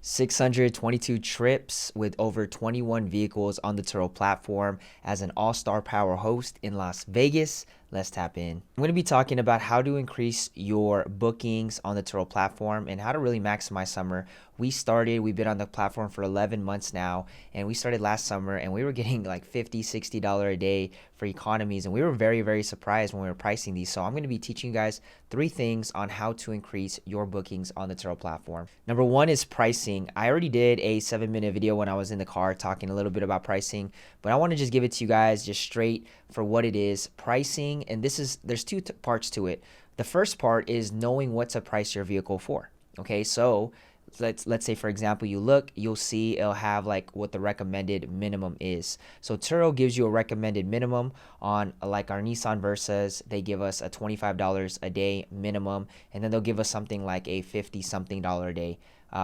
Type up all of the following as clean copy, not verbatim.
622 trips with over 21 vehicles on the Turo platform as an all-star power host in Las Vegas. Let's tap in. I'm going to be talking about how to increase your bookings on the Turo platform and how to really maximize summer. We've been on the platform for 11 months now, and we started last summer and we were getting like $50, $60 a day for economies, and we were very, very surprised when we were pricing these. So I'm going to be teaching you guys 3 things on how to increase your bookings on the Turo platform. Number 1 is pricing. I already did a 7-minute video when I was in the car talking a little bit about pricing, but I want to just give it to you guys just straight for what it is. Pricing, and there's 2 parts to it. The first part is knowing what to price your vehicle for. Okay, so let's say, for example, you'll see it'll have like what the recommended minimum is. So Turo gives you a recommended minimum on like our Nissan Versas. They give us a $25 a day minimum, and then they'll give us something like a $50 something a day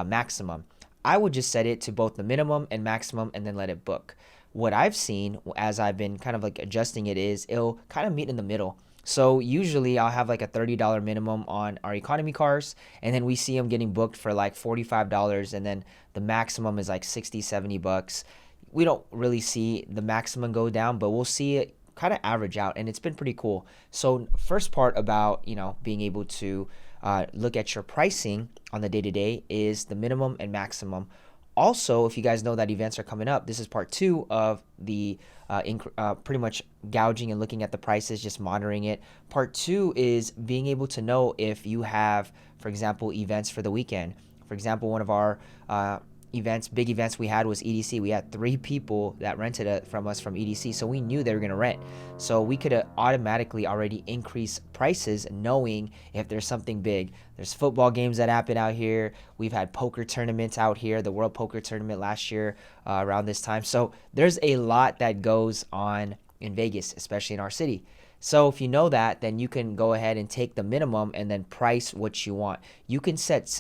maximum. I would just set it to both the minimum and maximum and then let it book. What I've seen as I've been kind of like adjusting it is it'll kind of meet in the middle. So usually I'll have like a $30 minimum on our economy cars, and then we see them getting booked for like $45, and then the maximum is like 60, 70 bucks. We don't really see the maximum go down, but we'll see it kind of average out, and it's been pretty cool. So first part about, being able to look at your pricing on the day-to-day is the minimum and maximum. Also, if you guys know that events are coming up, this is part 2 of the pretty much gouging and looking at the prices, just monitoring it. Part 2 is being able to know if you have, for example, events for the weekend. For example, one of our big events we had was EDC. We had 3 people that rented from us from EDC, so we knew they were going to rent. So we could automatically already increase prices knowing if there's something big. There's football games that happen out here. We've had poker tournaments out here, the World Poker Tournament last year around this time. So there's a lot that goes on in Vegas, especially in our city. So if you know that, then you can go ahead and take the minimum and then price what you want. You can set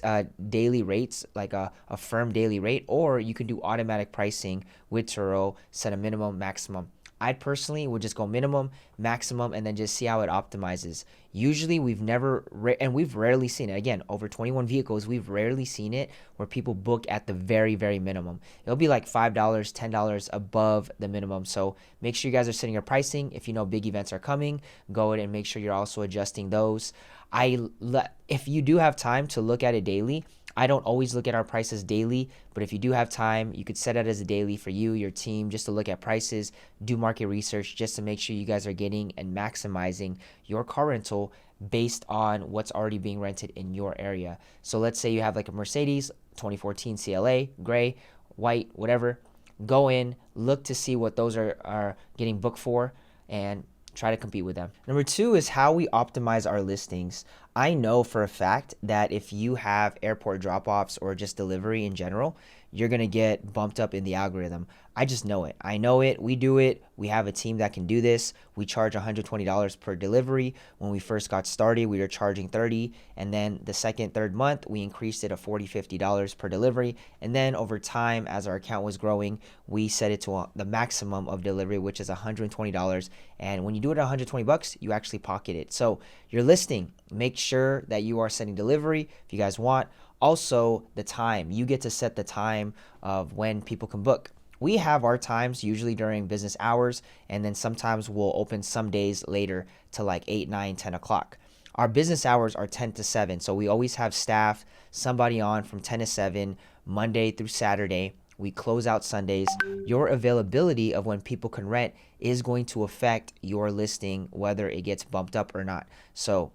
daily rates, like a firm daily rate, or you can do automatic pricing with Turo, set a minimum, maximum. I personally would just go minimum, maximum, and then just see how it optimizes. Usually we've rarely seen it. Again, over 21 vehicles, we've rarely seen it where people book at the very, very minimum. It'll be like $5, $10 above the minimum. So make sure you guys are setting your pricing. If you know big events are coming, go ahead and make sure you're also adjusting those. If you do have time to look at it daily, I don't always look at our prices daily, but if you do have time, you could set it as a daily for you, your team, just to look at prices, do market research, just to make sure you guys are getting and maximizing your car rental based on what's already being rented in your area. So let's say you have like a Mercedes 2014 CLA, gray, white, whatever. Go in, look to see what those are getting booked for, and try to compete with them. Number 2 is how we optimize our listings. I know for a fact that if you have airport drop-offs or just delivery in general, you're going to get bumped up in the algorithm. I just know it. I know it. We do it. We have a team that can do this. We charge $120 per delivery. When we first got started, we were charging $30, and then the second, third month, we increased it to $40, $50 per delivery. And then over time, as our account was growing, we set it to the maximum of delivery, which is $120. And when you do it at $120, you actually pocket it. So your listing, make sure that you are setting delivery if you guys want. Also, the time. You get to set the time of when people can book. We have our times usually during business hours, and then sometimes we'll open some days later to like 8, 9, 10 o'clock. Our business hours are 10 to 7, so we always have staff, somebody on from 10 to 7, Monday through Saturday. We close out Sundays. Your availability of when people can rent is going to affect your listing, whether it gets bumped up or not. So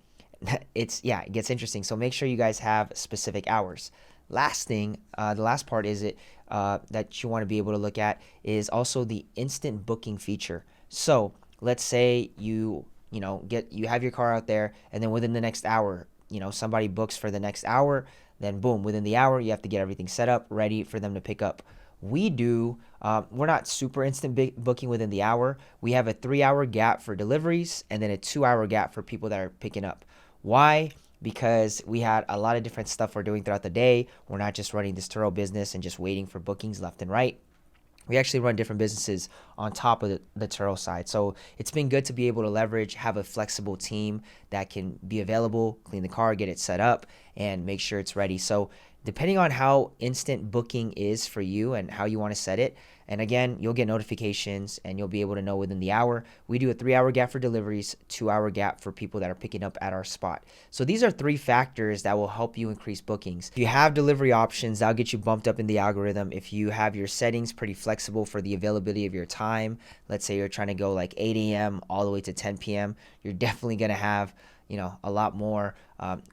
it gets interesting. So make sure you guys have specific hours. Last thing, the last part is that you want to be able to look at is also the instant booking feature. So let's say you have your car out there, and then within the next hour, somebody books for the next hour. Then boom, within the hour, you have to get everything set up, ready for them to pick up. We're not super instant booking within the hour. We have a 3-hour gap for deliveries and then a 2-hour gap for people that are picking up. Why? Because we had a lot of different stuff we're doing throughout the day. We're not just running this Turo business and just waiting for bookings left and right. We actually run different businesses on top of the Turo side. So it's been good to be able to have a flexible team that can be available, clean the car, get it set up, and make sure it's ready. So depending on how instant booking is for you and how you want to set it, and again, you'll get notifications and you'll be able to know within the hour. We do a 3-hour gap for deliveries, 2-hour gap for people that are picking up at our spot. So these are 3 factors that will help you increase bookings. If you have delivery options, that'll get you bumped up in the algorithm. If you have your settings pretty flexible for the availability of your time, let's say you're trying to go like 8 a.m. all the way to 10 p.m., you're definitely going to have a lot more.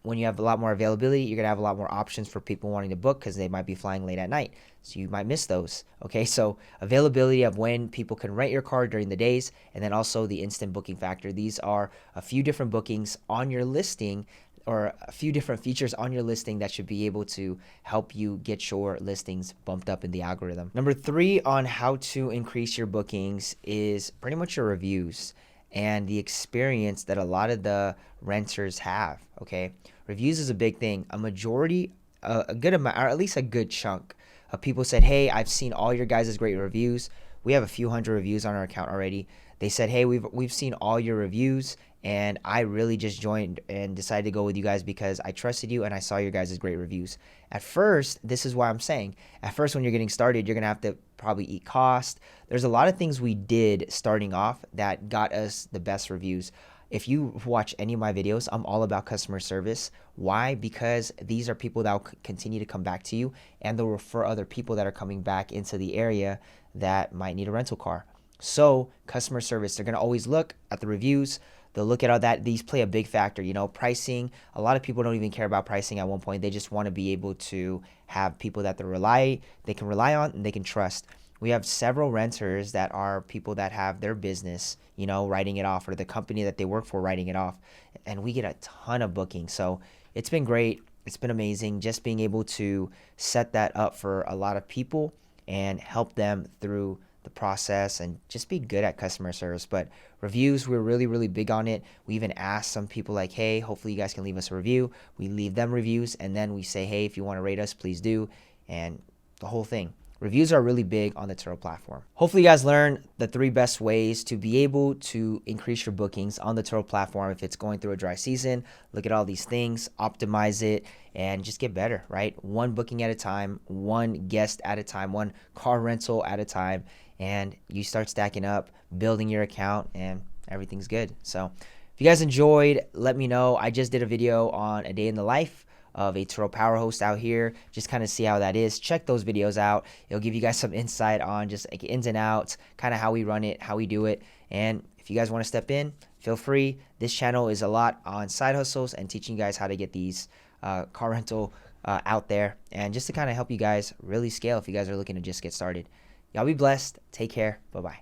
When you have a lot more availability, you're gonna have a lot more options for people wanting to book because they might be flying late at night, so you might miss those. Okay, so availability of when people can rent your car during the days, and then also the instant booking factor. These are a few different bookings on your listing, or a few different features on your listing that should be able to help you get your listings bumped up in the algorithm. Number 3 on how to increase your bookings is pretty much your reviews and the experience that a lot of the renters have. Okay, reviews is a big thing. A majority, a good amount, or at least a good chunk of people said, hey, I've seen all your guys' great reviews. We have a few hundred reviews on our account already. They said, hey, we've seen all your reviews, and I really just joined and decided to go with you guys because I trusted you and I saw your guys' great reviews. At first, this is why I'm saying, at first when you're getting started, you're gonna have to probably eat cost. There's a lot of things we did starting off that got us the best reviews. If you watch any of my videos, I'm all about customer service. Why? Because these are people that will continue to come back to you, and they'll refer other people that are coming back into the area that might need a rental car. So customer service, they're going to always look at the reviews. They'll look at all that. These play a big factor. Pricing. A lot of people don't even care about pricing at one point. They just want to be able to have people that they can rely on and they can trust. We have several renters that are people that have their business, writing it off, or the company that they work for writing it off. And we get a ton of bookings. So it's been great. It's been amazing just being able to set that up for a lot of people and help them through the process and just be good at customer service. But reviews, we're really, really big on it. We even ask some people like, hey, hopefully you guys can leave us a review. We leave them reviews, and then we say, hey, if you want to rate us, please do. And the whole thing. Reviews are really big on the Turo platform. Hopefully you guys learned the 3 best ways to be able to increase your bookings on the Turo platform. If it's going through a dry season, look at all these things, optimize it, and just get better, right? One booking at a time, one guest at a time, one car rental at a time, and you start stacking up, building your account, and everything's good. So if you guys enjoyed, let me know. I just did a video on a day in the life of a Turo power host out here, just kind of see how that is. Check those videos out. It'll give you guys some insight on just like ins and outs, kind of how we run it, how we do it. And if you guys want to step in, feel free. This channel is a lot on side hustles and teaching you guys how to get these car rental out there, and just to kind of help you guys really scale if you guys are looking to just get started. Y'all be blessed. Take care. Bye-bye.